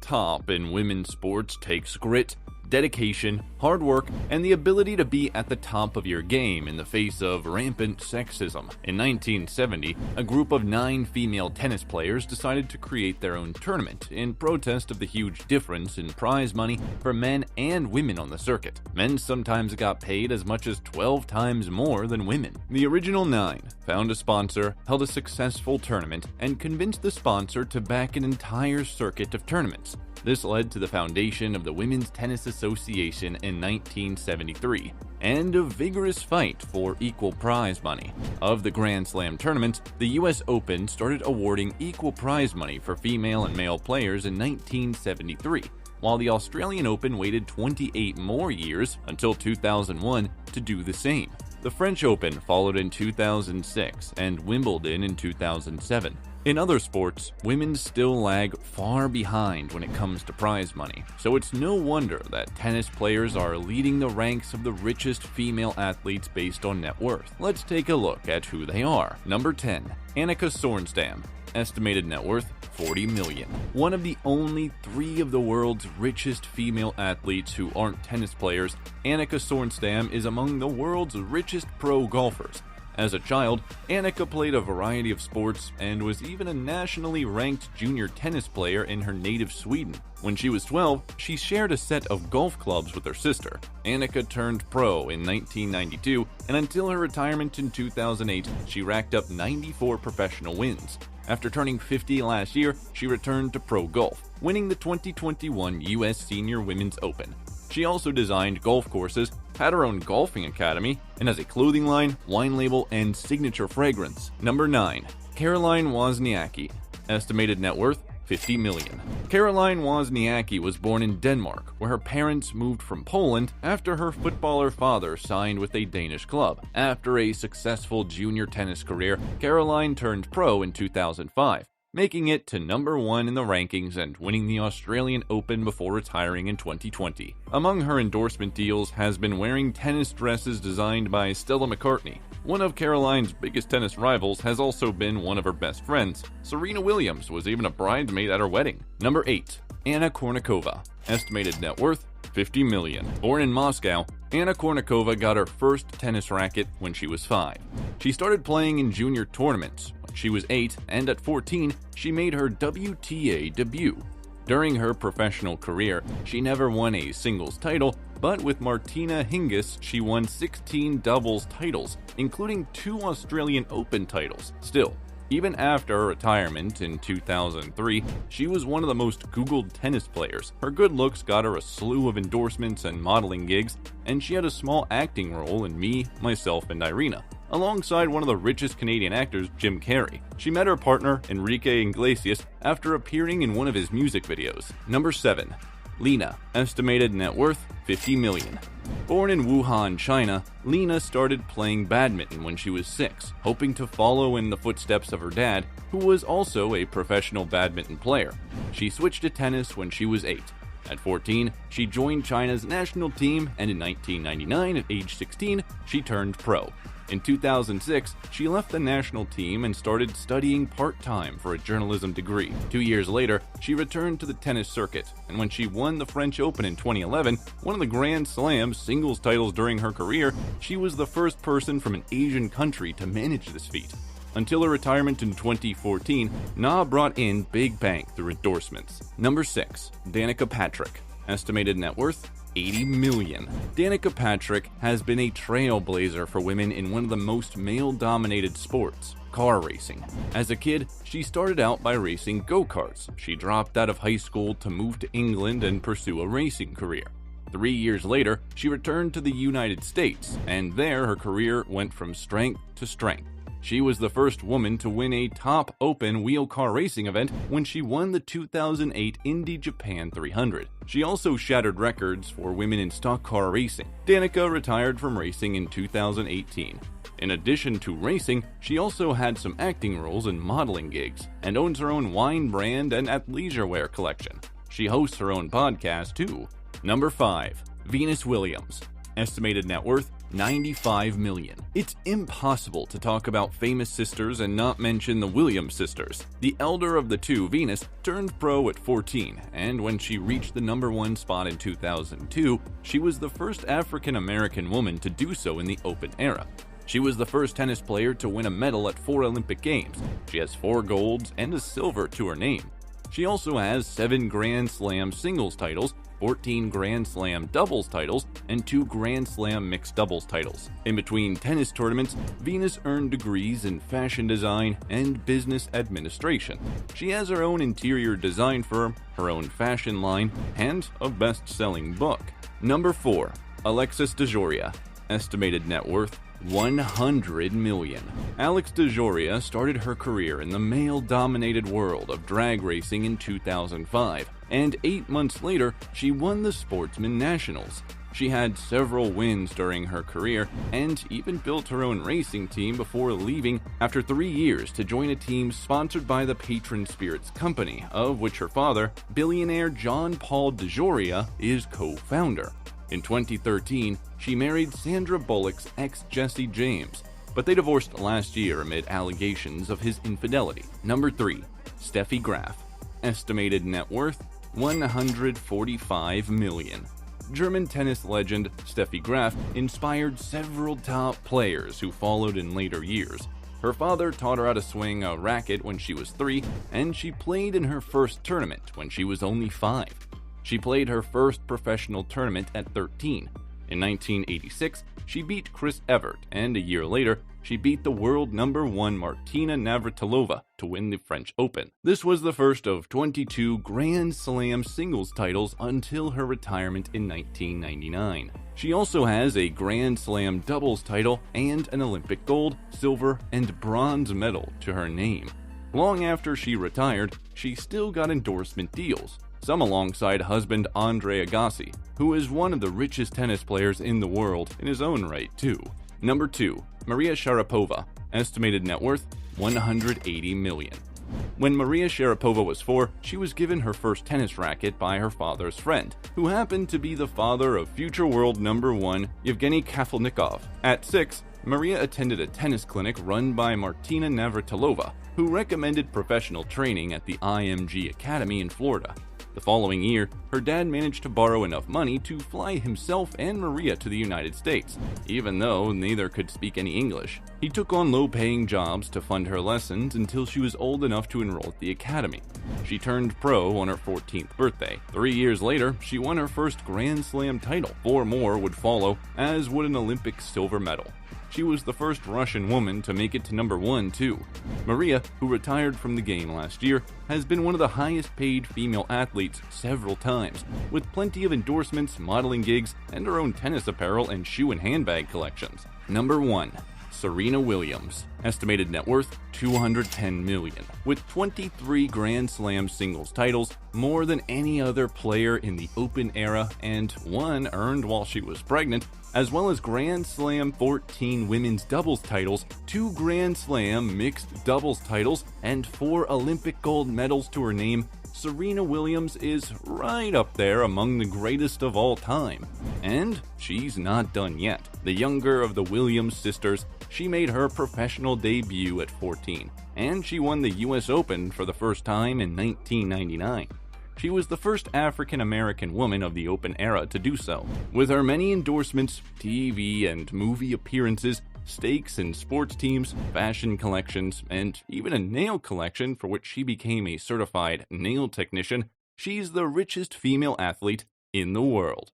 top in women's sports takes grit, dedication, hard work, and the ability to be at the top of your game in the face of rampant sexism. In 1970, a group of 9 female tennis players decided to create their own tournament in protest of the huge difference in prize money for men and women on the circuit. Men sometimes got paid as much as 12 times more than women. The original 9 found a sponsor, held a successful tournament, and convinced the sponsor to back an entire circuit of tournaments. This led to the foundation of the Women's Tennis Association in 1973, and a vigorous fight for equal prize money. Of the Grand Slam tournaments, the US Open started awarding equal prize money for female and male players in 1973, while the Australian Open waited 28 more years until 2001 to do the same. The French Open followed in 2006 and Wimbledon in 2007. In other sports, women still lag far behind when it comes to prize money, so it's no wonder that tennis players are leading the ranks of the richest female athletes based on net worth. Let's take a look at who they are. Number 10. Annika Sorenstam. Estimated net worth $40 million. One of the only 3 of the world's richest female athletes who aren't tennis players, Annika Sorenstam is among the world's richest pro golfers. As a child, Annika played a variety of sports and was even a nationally ranked junior tennis player in her native Sweden. When she was 12, she shared a set of golf clubs with her sister. Annika turned pro in 1992, and until her retirement in 2008, she racked up 94 professional wins. After turning 50 last year, she returned to pro golf, winning the 2021 US Senior Women's Open. She also designed golf courses, had her own golfing academy, and has a clothing line, wine label, and signature fragrance. Number 9. Caroline Wozniacki. Estimated net worth $50 million. Caroline Wozniacki was born in Denmark, where her parents moved from Poland after her footballer father signed with a Danish club. After a successful junior tennis career, Caroline turned pro in 2005. Making it to number 1 in the rankings and winning the Australian Open before retiring in 2020. Among her endorsement deals has been wearing tennis dresses designed by Stella McCartney. One of Caroline's biggest tennis rivals has also been one of her best friends. Serena Williams was even a bridesmaid at her wedding. Number 8. Anna Kournikova. Estimated net worth $50 million. Born in Moscow, Anna Kournikova got her first tennis racket when she was 5. She started playing in junior tournaments when she was 8, and at 14, she made her WTA debut. During her professional career, she never won a singles title, but with Martina Hingis, she won 16 doubles titles, including 2 Australian Open titles. Still, even after her retirement in 2003, she was one of the most Googled tennis players. Her good looks got her a slew of endorsements and modeling gigs, and she had a small acting role in Me, Myself, and Irina, alongside one of the richest Canadian actors, Jim Carrey. She met her partner, Enrique Iglesias, after appearing in one of his music videos. Number 7. Lena. Estimated net worth $50 million. Born in Wuhan, China, Lena started playing badminton when she was 6, hoping to follow in the footsteps of her dad, who was also a professional badminton player. She switched to tennis when she was 8. At 14, she joined China's national team, and in 1999, at age 16, she turned pro. In 2006, she left the national team and started studying part-time for a journalism degree. 2 years later, she returned to the tennis circuit, and when she won the French Open in 2011, one of the Grand Slam singles titles during her career, she was the first person from an Asian country to manage this feat. Until her retirement in 2014, Na brought in big bank through endorsements. Number 6. Danica Patrick. Estimated net worth $80 million. Danica Patrick has been a trailblazer for women in one of the most male-dominated sports, car racing. As a kid, she started out by racing go-karts. She dropped out of high school to move to England and pursue a racing career. 3 years later, she returned to the United States, and there her career went from strength to strength. She was the first woman to win a top open wheel car racing event when she won the 2008 Indy Japan 300. She also shattered records for women in stock car racing. Danica retired from racing in 2018. In addition to racing, she also had some acting roles and modeling gigs, and owns her own wine brand and athleisure wear collection. She hosts her own podcast too. Number 5. Venus Williams. Estimated net worth $95 million. It's impossible to talk about famous sisters and not mention the Williams sisters. The elder of the two, Venus, turned pro at 14, and when she reached the #1 spot in 2002, she was the first African-American woman to do so in the Open era. She was the first tennis player to win a medal at 4 Olympic Games. She has 4 golds and a silver to her name. She also has 7 Grand Slam singles titles, 14 Grand Slam doubles titles, and 2 Grand Slam mixed doubles titles. In between tennis tournaments, Venus earned degrees in fashion design and business administration. She has her own interior design firm, her own fashion line, and a best-selling book. Number 4. Alexis DeJoria. Estimated net worth $100 million. Alex DeJoria started her career in the male-dominated world of drag racing in 2005, and 8 months later, she won the Sportsman Nationals. She had several wins during her career and even built her own racing team before leaving after 3 years to join a team sponsored by the Patron Spirits Company, of which her father, billionaire John Paul DeJoria, is co-founder. In 2013, she married Sandra Bullock's ex Jesse James, but they divorced last year amid allegations of his infidelity. Number 3. Steffi Graf. Estimated net worth $145 million. German tennis legend Steffi Graf inspired several top players who followed in later years. Her father taught her how to swing a racket when she was 3, and she played in her first tournament when she was only 5. She played her first professional tournament at 13. In 1986, she beat Chris Evert, and a year later, she beat the world #1 Martina Navratilova to win the French Open. This was the first of 22 Grand Slam singles titles until her retirement in 1999. She also has a Grand Slam doubles title and an Olympic gold, silver, and bronze medal to her name. Long after she retired, she still got endorsement deals, some alongside husband Andre Agassi, who is one of the richest tennis players in the world in his own right too. Number 2. Maria Sharapova. Estimated net worth $180 million. When Maria Sharapova was 4, she was given her first tennis racket by her father's friend, who happened to be the father of future world #1 Yevgeny Kafelnikov. At 6, Maria attended a tennis clinic run by Martina Navratilova, who recommended professional training at the IMG Academy in Florida. The following year, her dad managed to borrow enough money to fly himself and Maria to the United States, even though neither could speak any English. He took on low-paying jobs to fund her lessons until she was old enough to enroll at the academy. She turned pro on her 14th birthday. 3 years later, she won her first Grand Slam title. 4 more would follow, as would an Olympic silver medal. She was the first Russian woman to make it to #1 too. Maria, who retired from the game last year, has been one of the highest paid female athletes several times, with plenty of endorsements, modeling gigs, and her own tennis apparel and shoe and handbag collections. Number 1. Serena Williams. Estimated net worth $210 million. With 23 Grand Slam singles titles, more than any other player in the Open era, and 1 earned while she was pregnant, as well as Grand Slam 14 women's doubles titles, 2 Grand Slam mixed doubles titles, and 4 Olympic gold medals to her name, Serena Williams is right up there among the greatest of all time. And she's not done yet. The younger of the Williams sisters, she made her professional debut at 14, and she won the US Open for the first time in 1999. She was the first African-American woman of the Open era to do so. With her many endorsements, TV and movie appearances, stakes in sports teams, fashion collections, and even a nail collection for which she became a certified nail technician, she's the richest female athlete in the world.